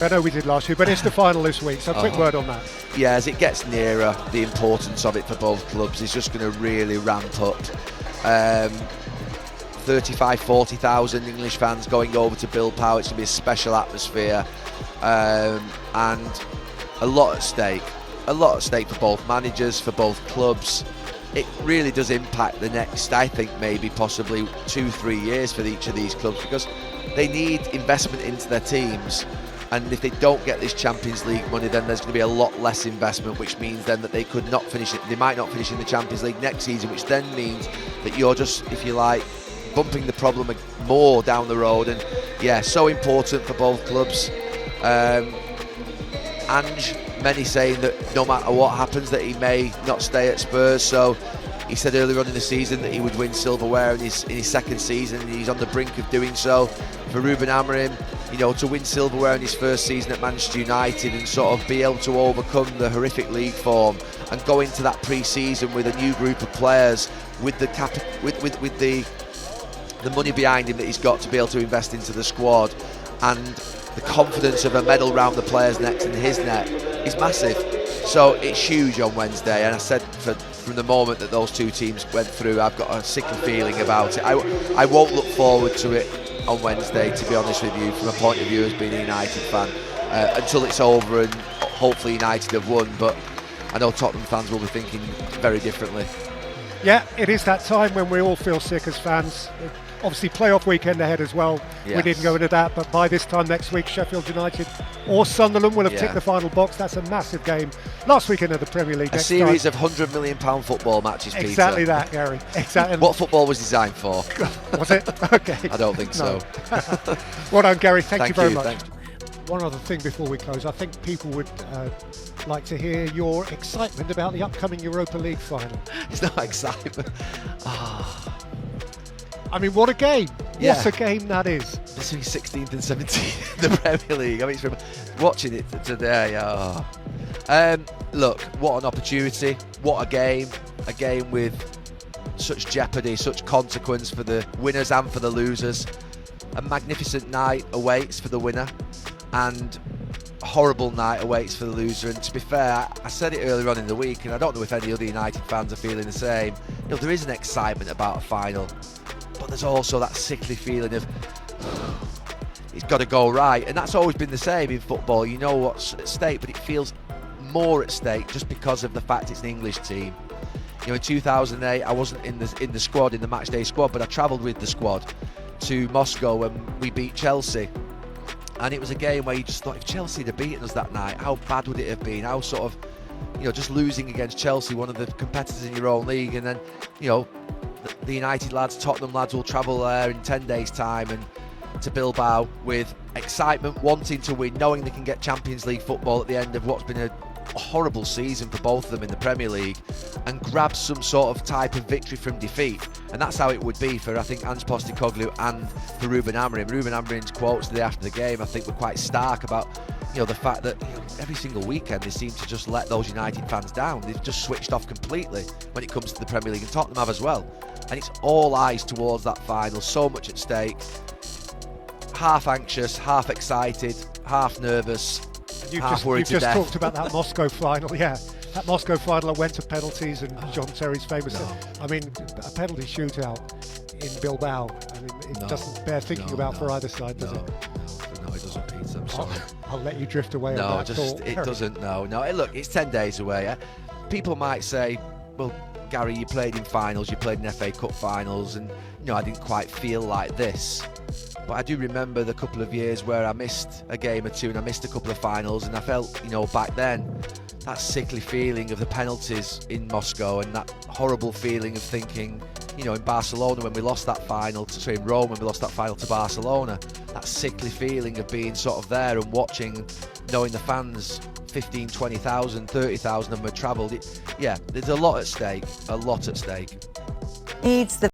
I know we did last year, but it's the final this week, so quick word on that. Yeah, as it gets nearer, the importance of it for both clubs is just going to really ramp up. 40,000 English fans going over to Bilbao. It's going to be a special atmosphere, and a lot at stake. A lot at stake for both managers, for both clubs. It really does impact the next, I think, maybe possibly 2-3 years for each of these clubs, because they need investment into their teams. And if they don't get this Champions League money, then there's going to be a lot less investment, which means then that they could not finish it. They might not finish in the Champions League next season, which then means that you're just, if you like, bumping the problem more down the road. And yeah, so important for both clubs. Ange, many saying that no matter what happens, that he may not stay at Spurs. So he said earlier on in the season that he would win silverware in his second season, and he's on the brink of doing so. For Ruben Amorim, you know, to win silverware in his first season at Manchester United and sort of be able to overcome the horrific league form and go into that pre-season with a new group of players, with the the money behind him that he's got to be able to invest into the squad, and the confidence of a medal round the players' necks and his neck is massive. So it's huge on Wednesday, and I said from the moment that those two teams went through, I've got a sickly feeling about it. I won't look forward to it on Wednesday, to be honest with you, from a point of view as being a United fan, until it's over and hopefully United have won. But I know Tottenham fans will be thinking very differently. Yeah, it is that time when we all feel sick as fans. Obviously, playoff weekend ahead as well. Yes. We didn't go into that, but by this time next week, Sheffield United or Sunderland will have ticked the final box. That's a massive game. Last weekend of the Premier League. A series of £100 million football matches, Peter. Exactly that, Gary. Exactly. What football was designed for? Was it? Okay. I don't think so. Well done, Gary. Thank you very much. Thanks. One other thing before we close, I think people would like to hear your excitement about the upcoming Europa League final. It's not excitement. I mean, what a game. Yeah. What a game that is. Between 16th and 17th in the Premier League. I mean, from watching it today. Look, what an opportunity. What a game. A game with such jeopardy, such consequence for the winners and for the losers. A magnificent night awaits for the winner, and a horrible night awaits for the loser. And to be fair, I said it earlier on in the week, and I don't know if any other United fans are feeling the same. You know, there is an excitement about a final, but there's also that sickly feeling of it's got to go right, and that's always been the same in football. You know what's at stake, but it feels more at stake just because of the fact it's an English team. You know, in 2008, I wasn't in the squad, in the matchday squad, but I travelled with the squad to Moscow when we beat Chelsea, and it was a game where you just thought, if Chelsea had beaten us that night, how bad would it have been? How sort of, you know, just losing against Chelsea, one of the competitors in your own league, and then, you know, the United lads, Tottenham lads will travel there in 10 days' time and to Bilbao with excitement, wanting to win, knowing they can get Champions League football at the end of what's been a horrible season for both of them in the Premier League, and grab some sort of type of victory from defeat. And that's how it would be for, I think, Ange Postecoglou and for Ruben Amorim. Ruben Amorim's quotes the day after the game, I think, were quite stark about, you know, the fact that, you know, every single weekend they seem to just let those United fans down. They've just switched off completely when it comes to the Premier League, and Tottenham have as well. And it's all eyes towards that final, so much at stake. Half anxious, half excited, half nervous, half worried to death. You've just talked about that Moscow final, yeah. That Moscow final that went to penalties, and John Terry's famous. I mean, a penalty shootout in Bilbao. I mean, it doesn't bear thinking about for either side, does it? No, it doesn't, Peter. I'm sorry. I'll let you drift away on that thought. It doesn't. No. Look, it's 10 days away. People might say, well, Gary, you played in finals, you played in FA Cup finals, and, you know, I didn't quite feel like this. But I do remember the couple of years where I missed a game or two and I missed a couple of finals, and I felt, you know, back then, that sickly feeling of the penalties in Moscow, and that horrible feeling of thinking, you know, in Barcelona when we lost that final, in Rome when we lost that final to Barcelona, that sickly feeling of being sort of there and watching, knowing the fans, 15, 20,000, 30,000 of them had travelled. Yeah, there's a lot at stake, a lot at stake.